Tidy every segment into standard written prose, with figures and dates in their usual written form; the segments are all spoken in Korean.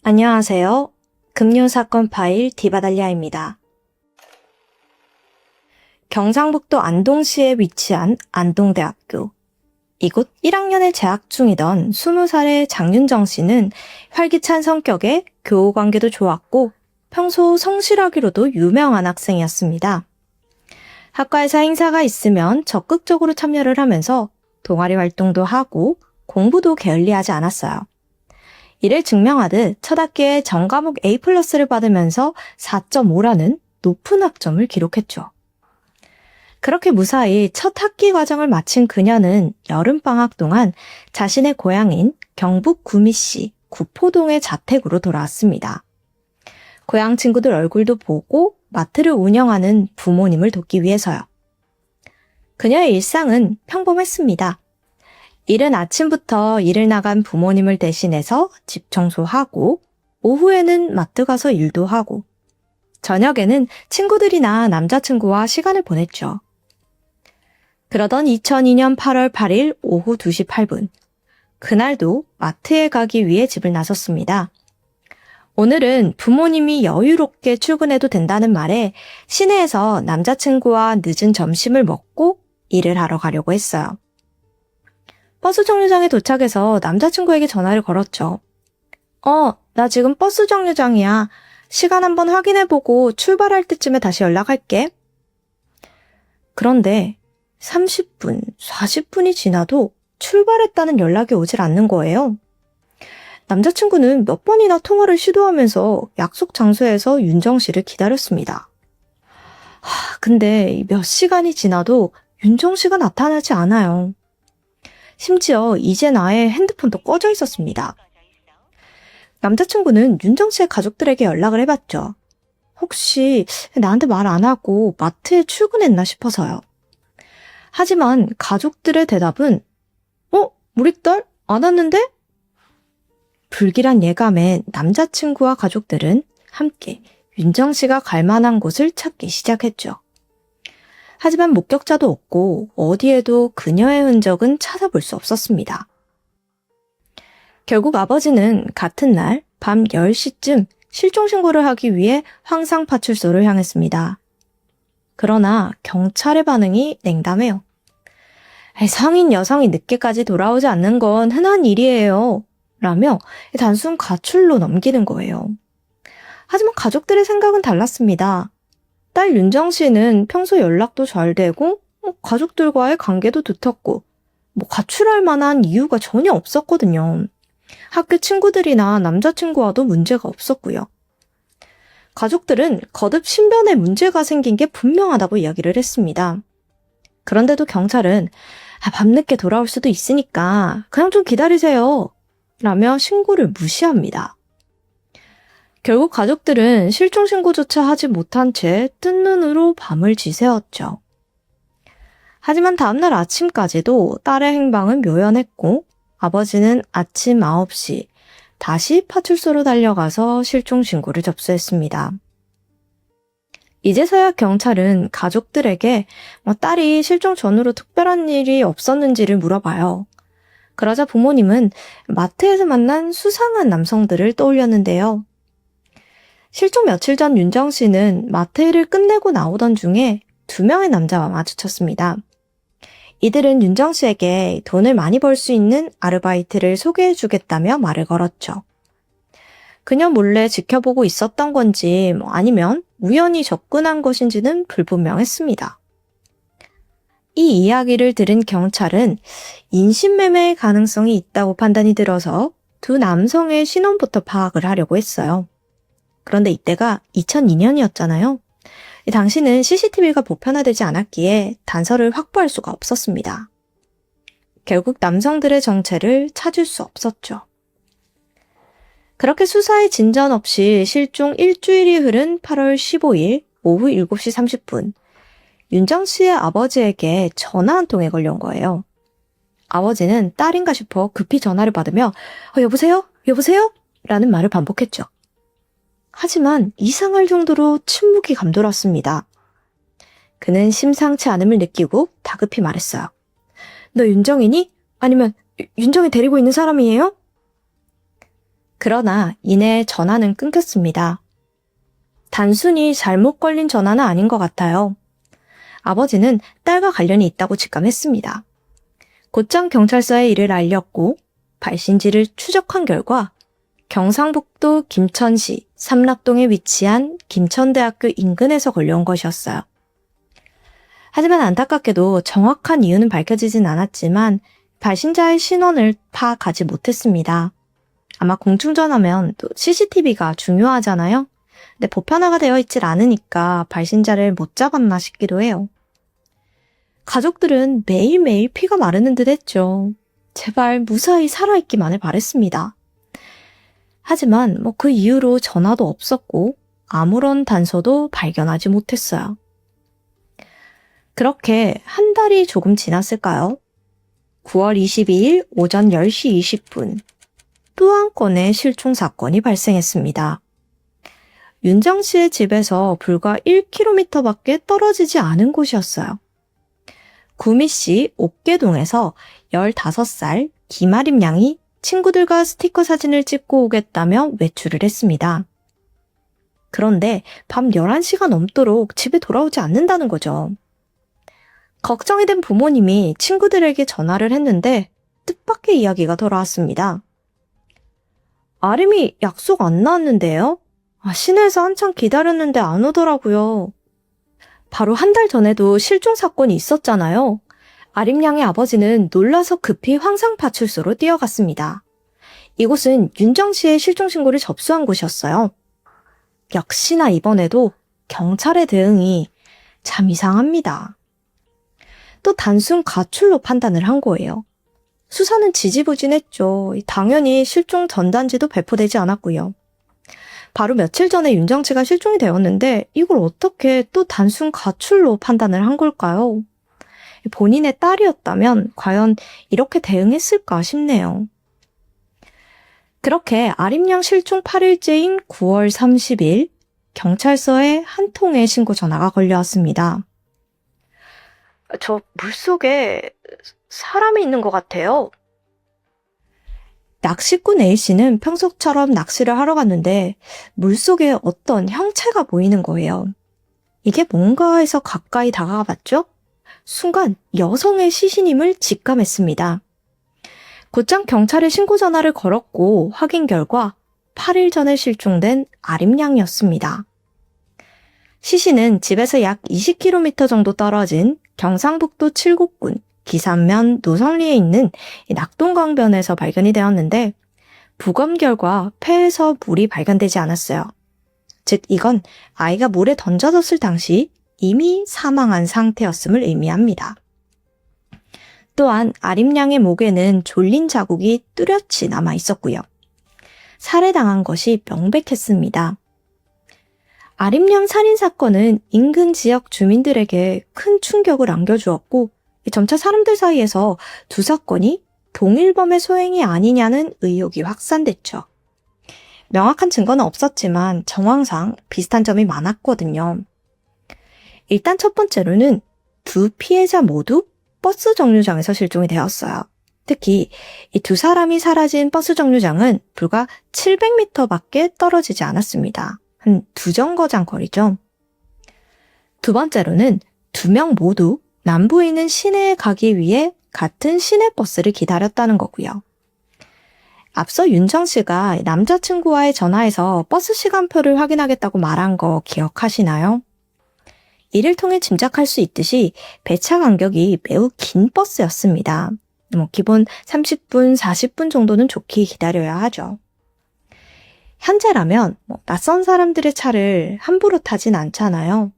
안녕하세요. 금융사건 파일 디바달리아입니다. 경상북도 안동시에 위치한 안동대학교. 이곳 1학년에 재학 중이던 20살의 장윤정 씨는 활기찬 성격에 교우 관계도 좋았고 평소 성실하기로도 유명한 학생이었습니다. 학과에서 행사가 있으면 적극적으로 참여를 하면서 동아리 활동도 하고 공부도 게을리하지 않았어요. 이를 증명하듯 첫 학기에 전 과목 A+를 받으면서 4.5라는 높은 학점을 기록했죠. 그렇게 무사히 첫 학기 과정을 마친 그녀는 여름방학 동안 자신의 고향인 경북 구미시 구포동의 자택으로 돌아왔습니다. 고향 친구들 얼굴도 보고 마트를 운영하는 부모님을 돕기 위해서요. 그녀의 일상은 평범했습니다. 이른 아침부터 일을 나간 부모님을 대신해서 집 청소하고 오후에는 마트 가서 일도 하고 저녁에는 친구들이나 남자친구와 시간을 보냈죠. 그러던 2002년 8월 8일 오후 2시 8분 그날도 마트에 가기 위해 집을 나섰습니다. 오늘은 부모님이 여유롭게 출근해도 된다는 말에 시내에서 남자친구와 늦은 점심을 먹고 일을 하러 가려고 했어요. 버스 정류장에 도착해서 남자친구에게 전화를 걸었죠. 나 지금 버스 정류장이야. 시간 한번 확인해보고 출발할 때쯤에 다시 연락할게. 그런데 30분, 40분이 지나도 출발했다는 연락이 오질 않는 거예요. 남자친구는 몇 번이나 통화를 시도하면서 약속 장소에서 윤정 씨를 기다렸습니다. 근데 몇 시간이 지나도 윤정 씨가 나타나지 않아요. 심지어 이젠 아예 핸드폰도 꺼져 있었습니다. 남자친구는 윤정 씨의 가족들에게 연락을 해봤죠. 혹시 나한테 말 안 하고 마트에 출근했나 싶어서요. 하지만 가족들의 대답은 우리 딸 안 왔는데? 불길한 예감에 남자친구와 가족들은 함께 윤정 씨가 갈 만한 곳을 찾기 시작했죠. 하지만 목격자도 없고 어디에도 그녀의 흔적은 찾아볼 수 없었습니다. 결국 아버지는 같은 날 밤 10시쯤 실종신고를 하기 위해 황상파출소를 향했습니다. 그러나 경찰의 반응이 냉담해요. 성인 여성이 늦게까지 돌아오지 않는 건 흔한 일이에요. 라며 단순 가출로 넘기는 거예요. 하지만 가족들의 생각은 달랐습니다. 딸 윤정 씨는 평소 연락도 잘 되고 가족들과의 관계도 두텁고 가출할 만한 이유가 전혀 없었거든요. 학교 친구들이나 남자친구와도 문제가 없었고요. 가족들은 거듭 신변에 문제가 생긴 게 분명하다고 이야기를 했습니다. 그런데도 경찰은 밤늦게 돌아올 수도 있으니까 그냥 좀 기다리세요. 라며 신고를 무시합니다. 결국 가족들은 실종신고조차 하지 못한 채 뜬 눈으로 밤을 지새웠죠. 하지만 다음날 아침까지도 딸의 행방은 묘연했고 아버지는 아침 9시 다시 파출소로 달려가서 실종신고를 접수했습니다. 이제서야 경찰은 가족들에게 딸이 실종 전후로 특별한 일이 없었는지를 물어봐요. 그러자 부모님은 마트에서 만난 수상한 남성들을 떠올렸는데요. 실종 며칠 전 윤정 씨는 마트 일을 끝내고 나오던 중에 2명의 남자와 마주쳤습니다. 이들은 윤정 씨에게 돈을 많이 벌 수 있는 아르바이트를 소개해주겠다며 말을 걸었죠. 그녀 몰래 지켜보고 있었던 건지 아니면 우연히 접근한 것인지는 불분명했습니다. 이 이야기를 들은 경찰은 인신매매의 가능성이 있다고 판단이 들어서 2 남성의 신원부터 파악을 하려고 했어요. 그런데 이때가 2002년이었잖아요. 당시는 CCTV가 보편화되지 않았기에 단서를 확보할 수가 없었습니다. 결국 남성들의 정체를 찾을 수 없었죠. 그렇게 수사에 진전 없이 실종 일주일이 흐른 8월 15일 오후 7시 30분 윤정 씨의 아버지에게 전화 한 통이 걸려온 거예요. 아버지는 딸인가 싶어 급히 전화를 받으며 여보세요? 여보세요? 라는 말을 반복했죠. 하지만 이상할 정도로 침묵이 감돌았습니다. 그는 심상치 않음을 느끼고 다급히 말했어요. 너 윤정이니? 아니면 윤정이 데리고 있는 사람이에요? 그러나 이내 전화는 끊겼습니다. 단순히 잘못 걸린 전화는 아닌 것 같아요. 아버지는 딸과 관련이 있다고 직감했습니다. 곧장 경찰서에 이를 알렸고 발신지를 추적한 결과 경상북도 김천시 삼락동에 위치한 김천대학교 인근에서 걸려온 것이었어요. 하지만 안타깝게도 정확한 이유는 밝혀지진 않았지만 발신자의 신원을 파악하지 못했습니다. 아마 공중전화면 또 CCTV가 중요하잖아요. 근데 보편화가 되어 있질 않으니까 발신자를 못 잡았나 싶기도 해요. 가족들은 매일매일 피가 마르는 듯 했죠. 제발 무사히 살아있기만을 바랬습니다. 하지만 그 이후로 전화도 없었고 아무런 단서도 발견하지 못했어요. 그렇게 한 달이 조금 지났을까요? 9월 22일 오전 10시 20분 또 한 건의 실종 사건이 발생했습니다. 윤정 씨의 집에서 불과 1km밖에 떨어지지 않은 곳이었어요. 구미시 옥계동에서 15살 김아림 양이 친구들과 스티커 사진을 찍고 오겠다며 외출을 했습니다. 그런데 밤 11시가 넘도록 집에 돌아오지 않는다는 거죠. 걱정이 된 부모님이 친구들에게 전화를 했는데 뜻밖의 이야기가 돌아왔습니다. 아림이 약속 안 나왔는데요? 시내에서 한참 기다렸는데 안 오더라고요. 바로 한 달 전에도 실종 사건이 있었잖아요. 아림 양의 아버지는 놀라서 급히 황상파출소로 뛰어갔습니다. 이곳은 윤정 씨의 실종 신고를 접수한 곳이었어요. 역시나 이번에도 경찰의 대응이 참 이상합니다. 또 단순 가출로 판단을 한 거예요. 수사는 지지부진했죠. 당연히 실종 전단지도 배포되지 않았고요. 바로 며칠 전에 윤정 씨가 실종이 되었는데 이걸 어떻게 또 단순 가출로 판단을 한 걸까요? 본인의 딸이었다면 과연 이렇게 대응했을까 싶네요. 그렇게 아림양 실종 8일째인 9월 30일 경찰서에 한 통의 신고 전화가 걸려왔습니다. 저 물속에 사람이 있는 것 같아요. 낚시꾼 A씨는 평소처럼 낚시를 하러 갔는데 물속에 어떤 형체가 보이는 거예요. 이게 뭔가 해서 가까이 다가가 봤죠? 순간 여성의 시신임을 직감했습니다. 곧장 경찰에 신고 전화를 걸었고 확인 결과 8일 전에 실종된 아림양이었습니다. 시신은 집에서 약 20km 정도 떨어진 경상북도 칠곡군 기산면 노성리에 있는 낙동강변에서 발견이 되었는데 부검 결과 폐에서 물이 발견되지 않았어요. 즉 이건 아이가 물에 던져졌을 당시 이미 사망한 상태였음을 의미합니다. 또한 아림양의 목에는 졸린 자국이 뚜렷이 남아 있었고요. 살해당한 것이 명백했습니다. 아림양 살인사건은 인근 지역 주민들에게 큰 충격을 안겨주었고 점차 사람들 사이에서 두 사건이 동일범의 소행이 아니냐는 의혹이 확산됐죠. 명확한 증거는 없었지만 정황상 비슷한 점이 많았거든요. 일단 첫 번째로는 두 피해자 모두 버스 정류장에서 실종이 되었어요. 특히 이 두 사람이 사라진 버스 정류장은 불과 700m밖에 떨어지지 않았습니다. 한 두 정거장 거리죠. 두 번째로는 두 명 모두 남부에 있는 시내에 가기 위해 같은 시내버스를 기다렸다는 거고요. 앞서 윤정 씨가 남자친구와의 전화에서 버스 시간표를 확인하겠다고 말한 거 기억하시나요? 이를 통해 짐작할 수 있듯이 배차 간격이 매우 긴 버스였습니다. 기본 30분, 40분 정도는 좋게 기다려야 하죠. 현재라면 낯선 사람들의 차를 함부로 타진 않잖아요.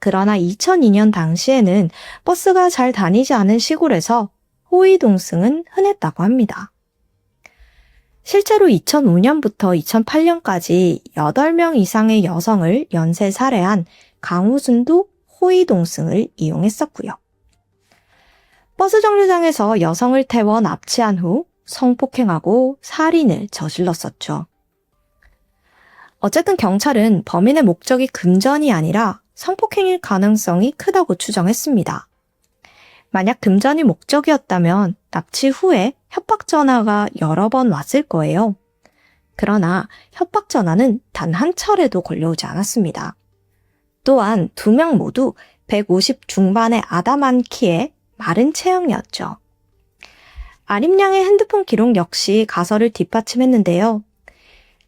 그러나 2002년 당시에는 버스가 잘 다니지 않은 시골에서 호위동승은 흔했다고 합니다. 실제로 2005년부터 2008년까지 8명 이상의 여성을 연쇄 살해한 강우순도 호위동승을 이용했었고요. 버스 정류장에서 여성을 태워 납치한 후 성폭행하고 살인을 저질렀었죠. 어쨌든 경찰은 범인의 목적이 금전이 아니라 성폭행일 가능성이 크다고 추정했습니다. 만약 금전이 목적이었다면 납치 후에 협박 전화가 여러 번 왔을 거예요. 그러나 협박 전화는 단 한 차례도 걸려오지 않았습니다. 또한 2명 모두 150 중반의 아담한 키에 마른 체형이었죠. 아림양의 핸드폰 기록 역시 가설을 뒷받침했는데요.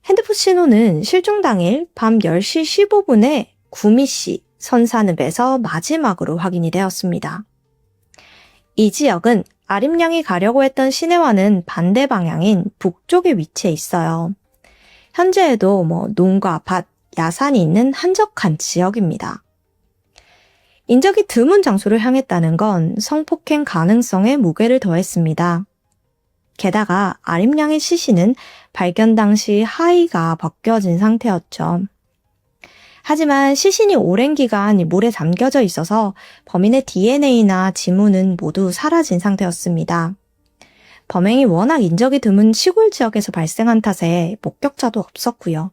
핸드폰 신호는 실종 당일 밤 10시 15분에 구미시 선산읍에서 마지막으로 확인이 되었습니다. 이 지역은 아림양이 가려고 했던 시내와는 반대 방향인 북쪽에 위치해 있어요. 현재에도 농가, 밭, 야산이 있는 한적한 지역입니다. 인적이 드문 장소를 향했다는 건 성폭행 가능성에 무게를 더했습니다. 게다가 아림양의 시신은 발견 당시 하의가 벗겨진 상태였죠. 하지만 시신이 오랜 기간 물에 잠겨져 있어서 범인의 DNA나 지문은 모두 사라진 상태였습니다. 범행이 워낙 인적이 드문 시골 지역에서 발생한 탓에 목격자도 없었고요.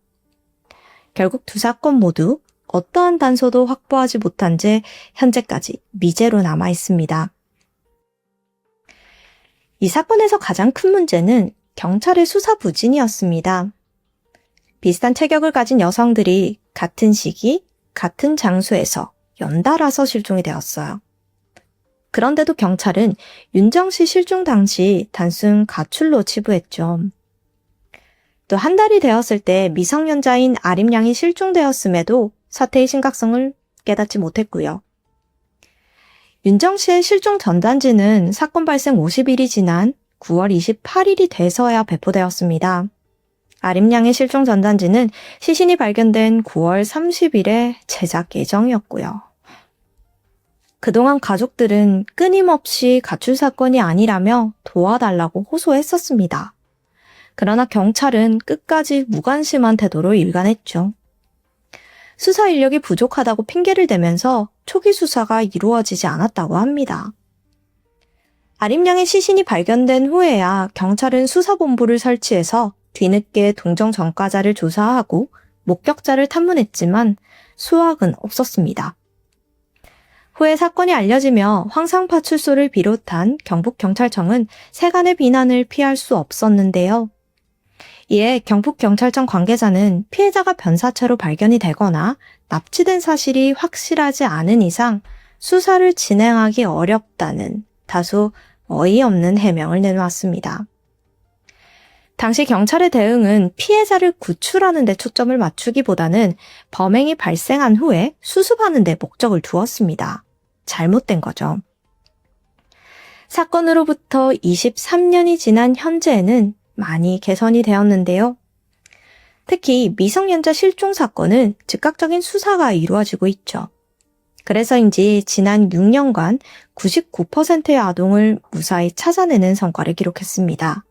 결국 두 사건 모두 어떠한 단서도 확보하지 못한 채 현재까지 미제로 남아 있습니다. 이 사건에서 가장 큰 문제는 경찰의 수사 부진이었습니다. 비슷한 체격을 가진 여성들이 같은 시기, 같은 장소에서 연달아서 실종이 되었어요. 그런데도 경찰은 윤정 씨 실종 당시 단순 가출로 치부했죠. 또 한 달이 되었을 때 미성년자인 아림양이 실종되었음에도 사태의 심각성을 깨닫지 못했고요. 윤정 씨의 실종 전단지는 사건 발생 50일이 지난 9월 28일이 돼서야 배포되었습니다. 아림양의 실종 전단지는 시신이 발견된 9월 30일에 제작 예정이었고요. 그동안 가족들은 끊임없이 가출 사건이 아니라며 도와달라고 호소했었습니다. 그러나 경찰은 끝까지 무관심한 태도로 일관했죠. 수사 인력이 부족하다고 핑계를 대면서 초기 수사가 이루어지지 않았다고 합니다. 아림양의 시신이 발견된 후에야 경찰은 수사본부를 설치해서 뒤늦게 동정 전과자를 조사하고 목격자를 탐문했지만 수확은 없었습니다. 후에 사건이 알려지며 황상파출소를 비롯한 경북경찰청은 세간의 비난을 피할 수 없었는데요. 이에 경북경찰청 관계자는 피해자가 변사체로 발견이 되거나 납치된 사실이 확실하지 않은 이상 수사를 진행하기 어렵다는 다소 어이없는 해명을 내놓았습니다. 당시 경찰의 대응은 피해자를 구출하는 데 초점을 맞추기보다는 범행이 발생한 후에 수습하는 데 목적을 두었습니다. 잘못된 거죠. 사건으로부터 23년이 지난 현재에는 많이 개선이 되었는데요. 특히 미성년자 실종 사건은 즉각적인 수사가 이루어지고 있죠. 그래서인지 지난 6년간 99%의 아동을 무사히 찾아내는 성과를 기록했습니다.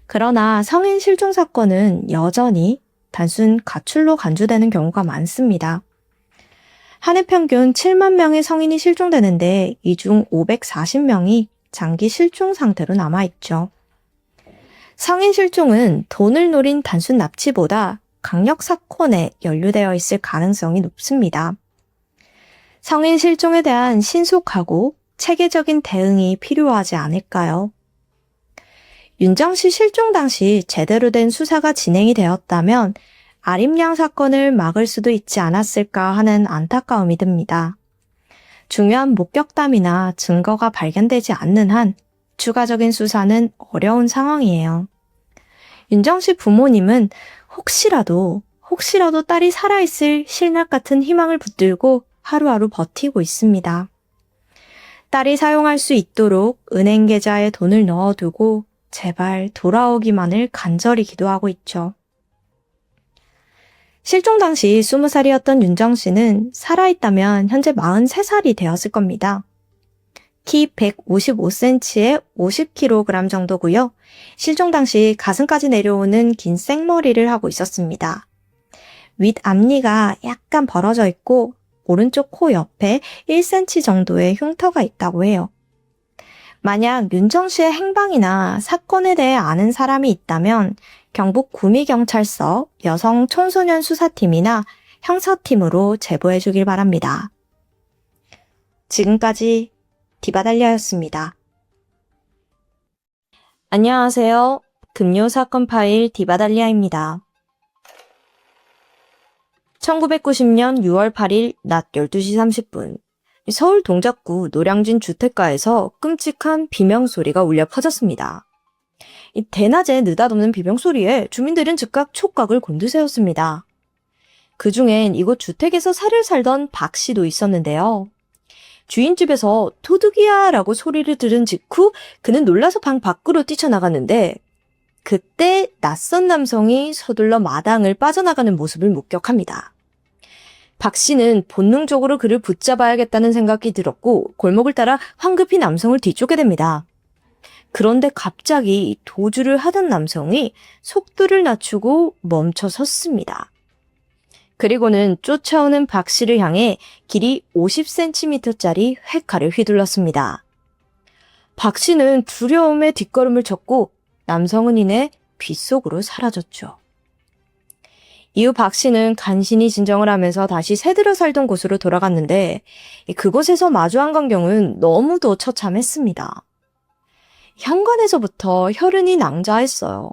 그러나 성인 실종 사건은 여전히 단순 가출로 간주되는 경우가 많습니다. 한 해 평균 7만 명의 성인이 실종되는데 이 중 540명이 장기 실종 상태로 남아있죠. 성인 실종은 돈을 노린 단순 납치보다 강력 사건에 연루되어 있을 가능성이 높습니다. 성인 실종에 대한 신속하고 체계적인 대응이 필요하지 않을까요? 윤정 씨 실종 당시 제대로 된 수사가 진행이 되었다면 아림양 사건을 막을 수도 있지 않았을까 하는 안타까움이 듭니다. 중요한 목격담이나 증거가 발견되지 않는 한 추가적인 수사는 어려운 상황이에요. 윤정 씨 부모님은 혹시라도 딸이 살아있을 실낱 같은 희망을 붙들고 하루하루 버티고 있습니다. 딸이 사용할 수 있도록 은행 계좌에 돈을 넣어두고 제발 돌아오기만을 간절히 기도하고 있죠. 실종 당시 20살이었던 윤정 씨는 살아있다면 현재 43살이 되었을 겁니다. 키 155cm에 50kg 정도고요. 실종 당시 가슴까지 내려오는 긴 생머리를 하고 있었습니다. 윗 앞니가 약간 벌어져 있고 오른쪽 코 옆에 1cm 정도의 흉터가 있다고 해요. 만약 윤정 씨의 행방이나 사건에 대해 아는 사람이 있다면 경북 구미경찰서 여성 청소년 수사팀이나 형사팀으로 제보해 주길 바랍니다. 지금까지 디바달리아였습니다. 안녕하세요. 금요 사건 파일 디바달리아입니다. 1990년 6월 8일 낮 12시 30분 서울 동작구 노량진 주택가에서 끔찍한 비명소리가 울려 퍼졌습니다. 이 대낮에 느닷없는 비명소리에 주민들은 즉각 촉각을 곤두세웠습니다. 그중엔 이곳 주택에서 살을 살던 박 씨도 있었는데요. 주인집에서 도둑이야 라고 소리를 들은 직후 그는 놀라서 방 밖으로 뛰쳐나갔는데 그때 낯선 남성이 서둘러 마당을 빠져나가는 모습을 목격합니다. 박 씨는 본능적으로 그를 붙잡아야겠다는 생각이 들었고 골목을 따라 황급히 남성을 뒤쫓게 됩니다. 그런데 갑자기 도주를 하던 남성이 속도를 낮추고 멈춰 섰습니다. 그리고는 쫓아오는 박 씨를 향해 길이 50cm짜리 회칼을 휘둘렀습니다. 박 씨는 두려움에 뒷걸음을 쳤고 남성은 이내 빗속으로 사라졌죠. 이후 박 씨는 간신히 진정을 하면서 다시 새들어 살던 곳으로 돌아갔는데 그곳에서 마주한 광경은 너무도 처참했습니다. 현관에서부터 혈흔이 낭자했어요.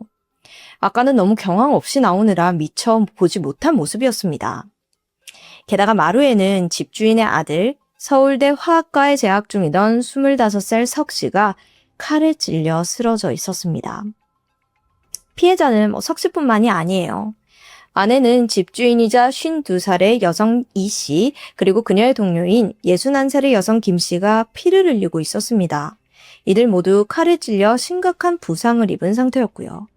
아까는 너무 경황 없이 나오느라 미처 보지 못한 모습이었습니다. 게다가 마루에는 집주인의 아들, 서울대 화학과에 재학 중이던 25살 석 씨가 칼에 찔려 쓰러져 있었습니다. 피해자는 석 씨뿐만이 아니에요. 아내는 집주인이자 52살의 여성 이 씨, 그리고 그녀의 동료인 61살의 여성 김 씨가 피를 흘리고 있었습니다. 이들 모두 칼에 찔려 심각한 부상을 입은 상태였고요.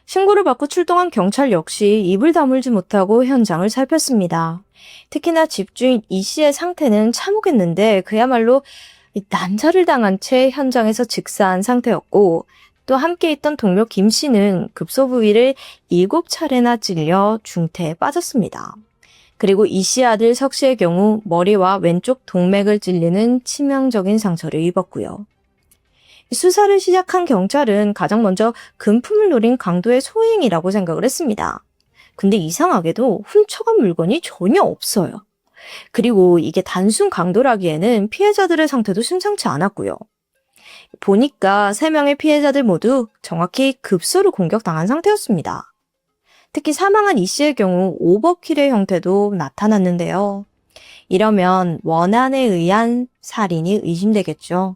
신고를 받고 출동한 경찰 역시 입을 다물지 못하고 현장을 살폈습니다. 특히나 집주인 이 씨의 상태는 참혹했는데 그야말로 난자를 당한 채 현장에서 즉사한 상태였고 또 함께 있던 동료 김 씨는 급소 부위를 7차례나 찔려 중태에 빠졌습니다. 그리고 이 씨의 아들 석 씨의 경우 머리와 왼쪽 동맥을 찔리는 치명적인 상처를 입었고요. 수사를 시작한 경찰은 가장 먼저 금품을 노린 강도의 소행이라고 생각을 했습니다. 근데 이상하게도 훔쳐간 물건이 전혀 없어요. 그리고 이게 단순 강도라기에는 피해자들의 상태도 심상치 않았고요. 보니까 3명의 피해자들 모두 정확히 급소를 공격당한 상태였습니다. 특히 사망한 이 씨의 경우 오버킬의 형태도 나타났는데요. 이러면 원한에 의한 살인이 의심되겠죠.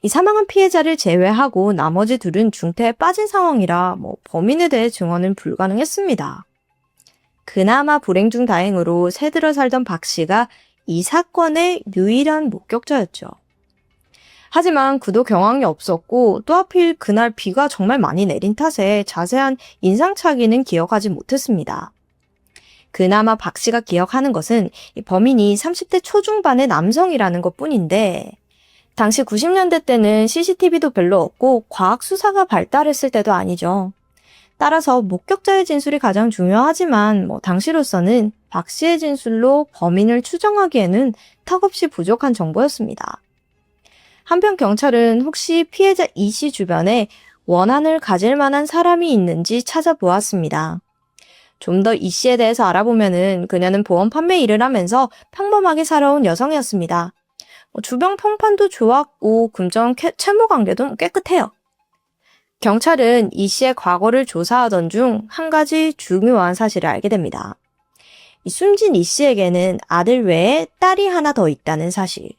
이 사망한 피해자를 제외하고 나머지 둘은 중태에 빠진 상황이라 범인에 대해 증언은 불가능했습니다. 그나마 불행 중 다행으로 새들어 살던 박 씨가 이 사건의 유일한 목격자였죠. 하지만 그도 경황이 없었고 또 하필 그날 비가 정말 많이 내린 탓에 자세한 인상착의는 기억하지 못했습니다. 그나마 박 씨가 기억하는 것은 이 범인이 30대 초중반의 남성이라는 것뿐인데 당시 90년대 때는 CCTV도 별로 없고 과학 수사가 발달했을 때도 아니죠. 따라서 목격자의 진술이 가장 중요하지만 당시로서는 박 씨의 진술로 범인을 추정하기에는 턱없이 부족한 정보였습니다. 한편 경찰은 혹시 피해자 이 씨 주변에 원한을 가질 만한 사람이 있는지 찾아보았습니다. 좀 더 이 씨에 대해서 알아보면은 그녀는 보험 판매 일을 하면서 평범하게 살아온 여성이었습니다. 주변 평판도 좋았고 금전 채무 관계도 깨끗해요. 경찰은 이 씨의 과거를 조사하던 중 한 가지 중요한 사실을 알게 됩니다. 숨진 이 씨에게는 아들 외에 딸이 하나 더 있다는 사실.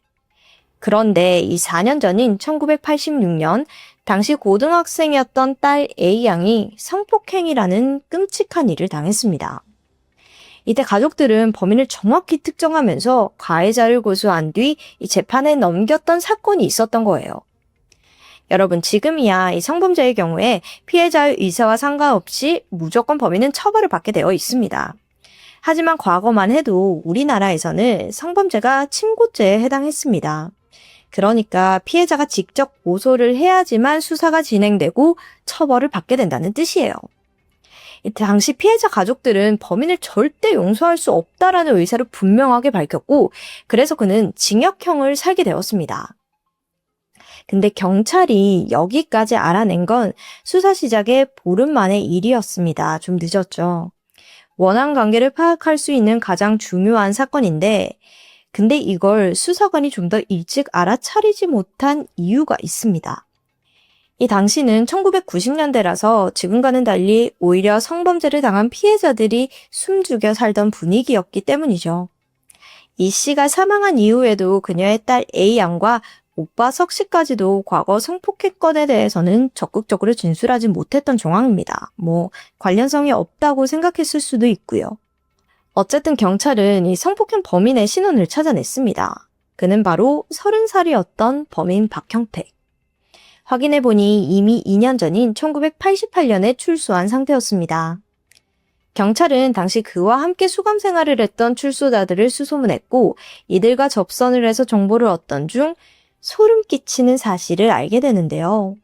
그런데 이 4년 전인 1986년 당시 고등학생이었던 딸 A양이 성폭행이라는 끔찍한 일을 당했습니다. 이때 가족들은 범인을 정확히 특정하면서 가해자를 고소한 뒤 이 재판에 넘겼던 사건이 있었던 거예요. 여러분, 지금이야 이 성범죄의 경우에 피해자의 의사와 상관없이 무조건 범인은 처벌을 받게 되어 있습니다. 하지만 과거만 해도 우리나라에서는 성범죄가 침고죄에 해당했습니다. 그러니까 피해자가 직접 고소를 해야지만 수사가 진행되고 처벌을 받게 된다는 뜻이에요. 당시 피해자 가족들은 범인을 절대 용서할 수 없다라는 의사를 분명하게 밝혔고 그래서 그는 징역형을 살게 되었습니다. 근데 경찰이 여기까지 알아낸 건 수사 시작에 보름 만의 일이었습니다. 좀 늦었죠. 원한 관계를 파악할 수 있는 가장 중요한 사건인데 근데 이걸 수사관이 좀 더 일찍 알아차리지 못한 이유가 있습니다. 이 당시는 1990년대라서 지금과는 달리 오히려 성범죄를 당한 피해자들이 숨죽여 살던 분위기였기 때문이죠. 이 씨가 사망한 이후에도 그녀의 딸 A양과 오빠 석 씨까지도 과거 성폭행건에 대해서는 적극적으로 진술하지 못했던 정황입니다. 관련성이 없다고 생각했을 수도 있고요. 어쨌든 경찰은 이 성폭행 범인의 신원을 찾아냈습니다. 그는 바로 30살이었던 범인 박형택. 확인해보니 이미 2년 전인 1988년에 출소한 상태였습니다. 경찰은 당시 그와 함께 수감 생활을 했던 출소자들을 수소문했고 이들과 접선을 해서 정보를 얻던 중 소름 끼치는 사실을 알게 되는데요.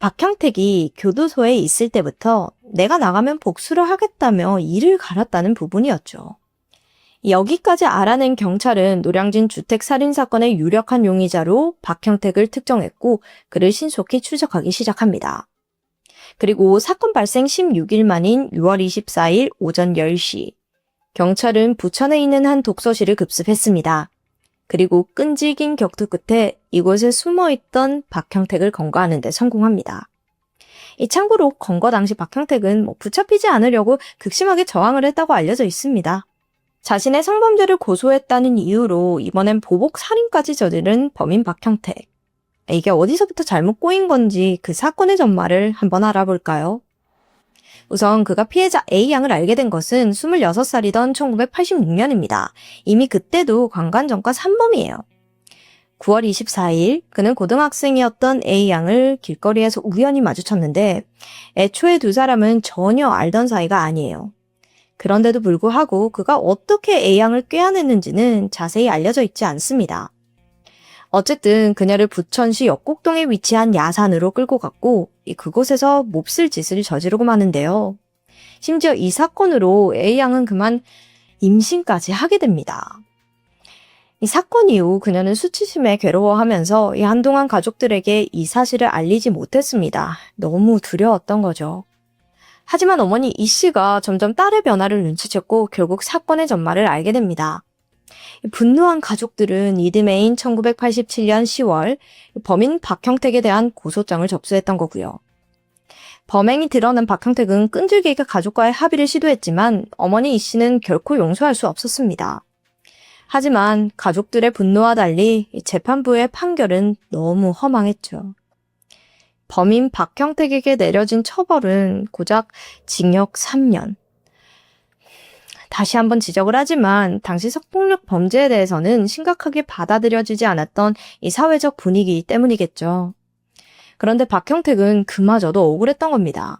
박형택이 교도소에 있을 때부터 내가 나가면 복수를 하겠다며 이를 갈았다는 부분이었죠. 여기까지 알아낸 경찰은 노량진 주택살인사건의 유력한 용의자로 박형택을 특정했고 그를 신속히 추적하기 시작합니다. 그리고 사건 발생 16일 만인 6월 24일 오전 10시 경찰은 부천에 있는 한 독서실을 급습했습니다. 그리고 끈질긴 격투 끝에 이곳에 숨어있던 박형택을 검거하는 데 성공합니다. 참고로 검거 당시 박형택은 붙잡히지 않으려고 극심하게 저항을 했다고 알려져 있습니다. 자신의 성범죄를 고소했다는 이유로 이번엔 보복 살인까지 저지른 범인 박형택. 이게 어디서부터 잘못 꼬인 건지 그 사건의 전말을 한번 알아볼까요? 우선 그가 피해자 A양을 알게 된 것은 26살이던 1986년입니다. 이미 그때도 강간전과 산범이에요. 9월 24일 그는 고등학생이었던 A양을 길거리에서 우연히 마주쳤는데 애초에 두 사람은 전혀 알던 사이가 아니에요. 그런데도 불구하고 그가 어떻게 A양을 꾀어냈는지는 자세히 알려져 있지 않습니다. 어쨌든 그녀를 부천시 역곡동에 위치한 야산으로 끌고 갔고 그곳에서 몹쓸 짓을 저지르고 마는데요. 심지어 이 사건으로 A양은 그만 임신까지 하게 됩니다. 이 사건 이후 그녀는 수치심에 괴로워하면서 한동안 가족들에게 이 사실을 알리지 못했습니다. 너무 두려웠던 거죠. 하지만 어머니 이 씨가 점점 딸의 변화를 눈치챘고 결국 사건의 전말을 알게 됩니다. 분노한 가족들은 이듬해인 1987년 10월 범인 박형택에 대한 고소장을 접수했던 거고요. 범행이 드러난 박형택은 끈질기게 가족과의 합의를 시도했지만 어머니 이 씨는 결코 용서할 수 없었습니다. 하지만 가족들의 분노와 달리 재판부의 판결은 너무 허망했죠. 범인 박형택에게 내려진 처벌은 고작 징역 3년. 다시 한번 지적을 하지만 당시 성폭력 범죄에 대해서는 심각하게 받아들여지지 않았던 이 사회적 분위기 때문이겠죠. 그런데 박형택은 그마저도 억울했던 겁니다.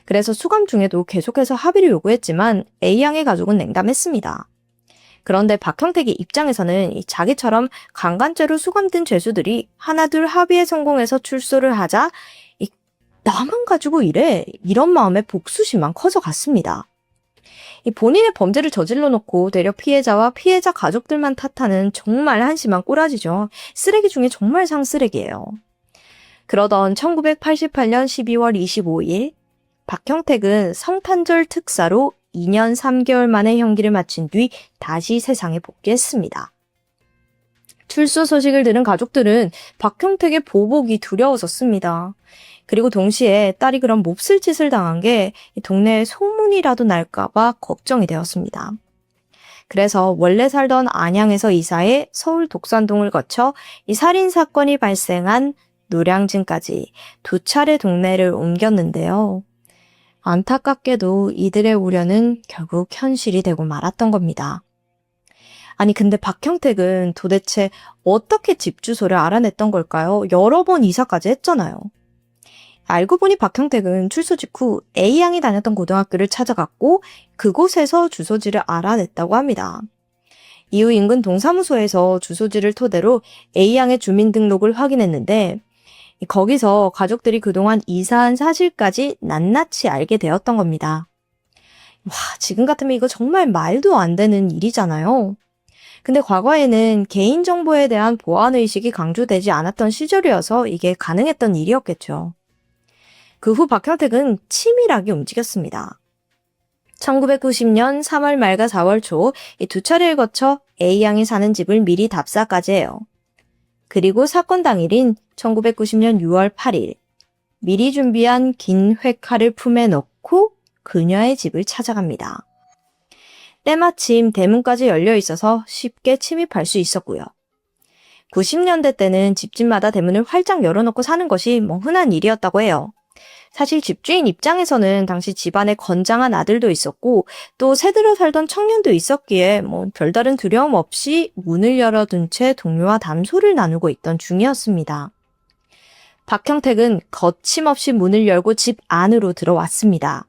그래서 수감 중에도 계속해서 합의를 요구했지만 A양의 가족은 냉담했습니다. 그런데 박형택의 입장에서는 자기처럼 강간죄로 수감된 죄수들이 하나둘 합의에 성공해서 출소를 하자 나만 가지고 이래 이런 마음에 복수심만 커져갔습니다. 본인의 범죄를 저질러 놓고 되려 피해자와 피해자 가족들만 탓하는 정말 한심한 꼬라지죠. 쓰레기 중에 정말 상쓰레기예요. 그러던 1988년 12월 25일 박형택은 성탄절 특사로 2년 3개월 만에 형기를 마친 뒤 다시 세상에 복귀했습니다. 출소 소식을 들은 가족들은 박형택의 보복이 두려워졌습니다. 그리고 동시에 딸이 그런 몹쓸 짓을 당한 게 동네에 소문이라도 날까봐 걱정이 되었습니다. 그래서 원래 살던 안양에서 이사해 서울 독산동을 거쳐 이 살인사건이 발생한 노량진까지 2차례 동네를 옮겼는데요. 안타깝게도 이들의 우려는 결국 현실이 되고 말았던 겁니다. 아니 근데 박형택은 도대체 어떻게 집 주소를 알아냈던 걸까요? 여러 번 이사까지 했잖아요. 알고 보니 박형택은 출소 직후 A양이 다녔던 고등학교를 찾아갔고 그곳에서 주소지를 알아냈다고 합니다. 이후 인근 동사무소에서 주소지를 토대로 A양의 주민등록을 확인했는데 거기서 가족들이 그동안 이사한 사실까지 낱낱이 알게 되었던 겁니다. 지금 같으면 이거 정말 말도 안 되는 일이잖아요. 근데 과거에는 개인정보에 대한 보안의식이 강조되지 않았던 시절이어서 이게 가능했던 일이었겠죠. 그 후 박형택은 치밀하게 움직였습니다. 1990년 3월 말과 4월 초 이 2차례를 거쳐 A양이 사는 집을 미리 답사까지 해요. 그리고 사건 당일인 1990년 6월 8일 미리 준비한 긴 회칼을 품에 넣고 그녀의 집을 찾아갑니다. 때마침 대문까지 열려 있어서 쉽게 침입할 수 있었고요. 90년대 때는 집집마다 대문을 활짝 열어놓고 사는 것이 흔한 일이었다고 해요. 사실 집주인 입장에서는 당시 집안에 건장한 아들도 있었고 또 새들어 살던 청년도 있었기에 별다른 두려움 없이 문을 열어둔 채 동료와 담소를 나누고 있던 중이었습니다. 박형택은 거침없이 문을 열고 집 안으로 들어왔습니다.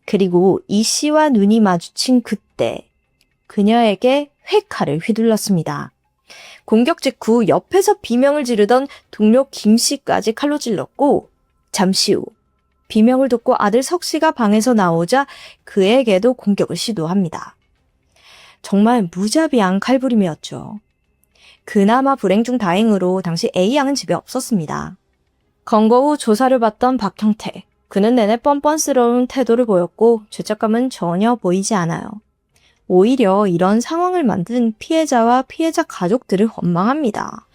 그리고 이 씨와 눈이 마주친 그때 그녀에게 회칼을 휘둘렀습니다. 공격 직후 옆에서 비명을 지르던 동료 김 씨까지 칼로 찔렀고 잠시 후 비명을 듣고 아들 석 씨가 방에서 나오자 그에게도 공격을 시도합니다. 정말 무자비한 칼부림이었죠. 그나마 불행 중 다행으로 당시 A양은 집에 없었습니다. 검거 후 조사를 받던 박형태. 그는 내내 뻔뻔스러운 태도를 보였고 죄책감은 전혀 보이지 않아요. 오히려 이런 상황을 만든 피해자와 피해자 가족들을 원망합니다.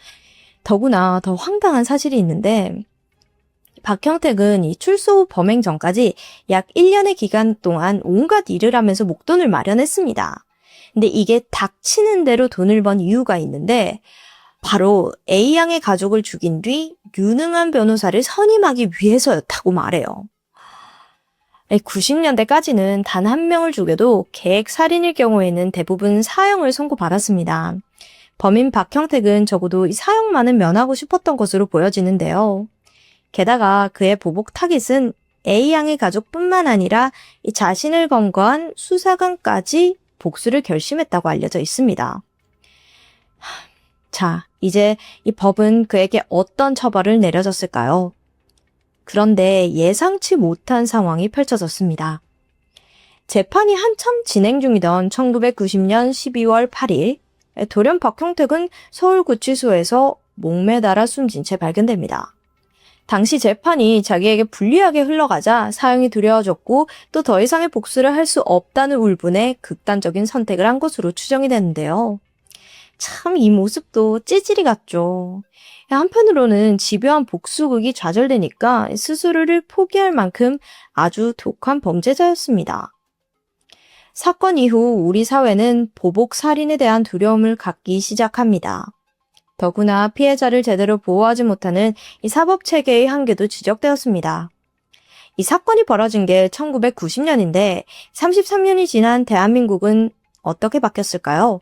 더구나 더 황당한 사실이 있는데 박형택은 이 출소 후 범행 전까지 약 1년의 기간 동안 온갖 일을 하면서 목돈을 마련했습니다. 근데 이게 닥치는 대로 돈을 번 이유가 있는데 바로 A양의 가족을 죽인 뒤 유능한 변호사를 선임하기 위해서였다고 말해요. 90년대까지는 단 한 명을 죽여도 계획 살인일 경우에는 대부분 사형을 선고받았습니다. 범인 박형택은 적어도 이 사형만은 면하고 싶었던 것으로 보여지는데요. 게다가 그의 보복 타깃은 A양의 가족뿐만 아니라 이 자신을 검거한 수사관까지 복수를 결심했다고 알려져 있습니다. 자, 이제 이 법은 그에게 어떤 처벌을 내려졌을까요? 그런데 예상치 못한 상황이 펼쳐졌습니다. 재판이 한참 진행 중이던 1990년 12월 8일, 돌연 박형택은 서울구치소에서 목매달아 숨진 채 발견됩니다. 당시 재판이 자기에게 불리하게 흘러가자 사형이 두려워졌고 또 더 이상의 복수를 할 수 없다는 울분에 극단적인 선택을 한 것으로 추정이 되는데요. 참 이 모습도 찌질이 같죠. 한편으로는 집요한 복수극이 좌절되니까 스스로를 포기할 만큼 아주 독한 범죄자였습니다. 사건 이후 우리 사회는 보복 살인에 대한 두려움을 갖기 시작합니다. 더구나 피해자를 제대로 보호하지 못하는 이 사법체계의 한계도 지적되었습니다. 이 사건이 벌어진 게 1990년인데 33년이 지난 대한민국은 어떻게 바뀌었을까요?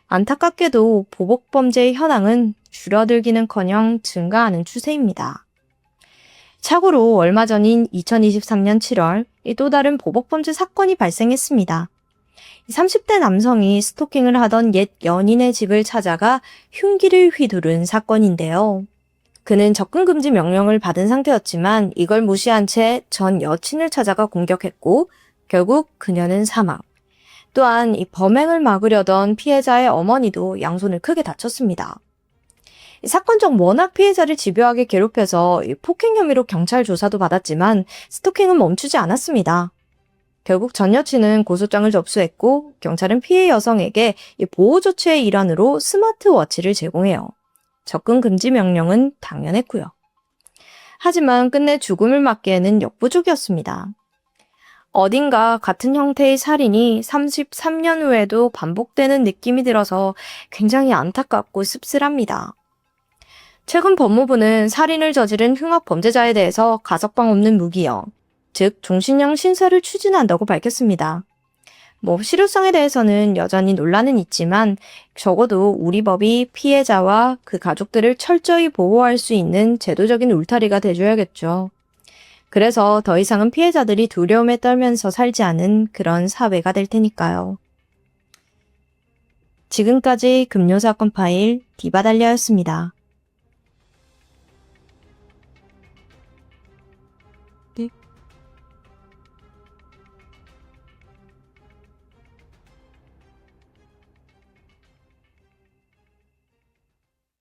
안타깝게도 보복범죄의 현황은 줄어들기는커녕 증가하는 추세입니다. 참고로 얼마 전인 2023년 7월 또 다른 보복범죄 사건이 발생했습니다. 30대 남성이 스토킹을 하던 옛 연인의 집을 찾아가 흉기를 휘두른 사건인데요. 그는 접근 금지 명령을 받은 상태였지만 이걸 무시한 채 전 여친을 찾아가 공격했고 결국 그녀는 사망. 또한 이 범행을 막으려던 피해자의 어머니도 양손을 크게 다쳤습니다. 사건 전 워낙 피해자를 집요하게 괴롭혀서 폭행 혐의로 경찰 조사도 받았지만 스토킹은 멈추지 않았습니다. 결국 전 여친은 고소장을 접수했고 경찰은 피해 여성에게 보호 조치의 일환으로 스마트워치를 제공해요. 접근 금지 명령은 당연했고요. 하지만 끝내 죽음을 맞기에는 역부족이었습니다. 어딘가 같은 형태의 살인이 33년 후에도 반복되는 느낌이 들어서 굉장히 안타깝고 씁쓸합니다. 최근 법무부는 살인을 저지른 흉악 범죄자에 대해서 가석방 없는 무기형, 즉 종신형 신설을 추진한다고 밝혔습니다. 실효성에 대해서는 여전히 논란은 있지만 적어도 우리 법이 피해자와 그 가족들을 철저히 보호할 수 있는 제도적인 울타리가 돼줘야겠죠. 그래서 더 이상은 피해자들이 두려움에 떨면서 살지 않은 그런 사회가 될 테니까요. 지금까지 금요사건 파일 디바달리아였습니다. 띡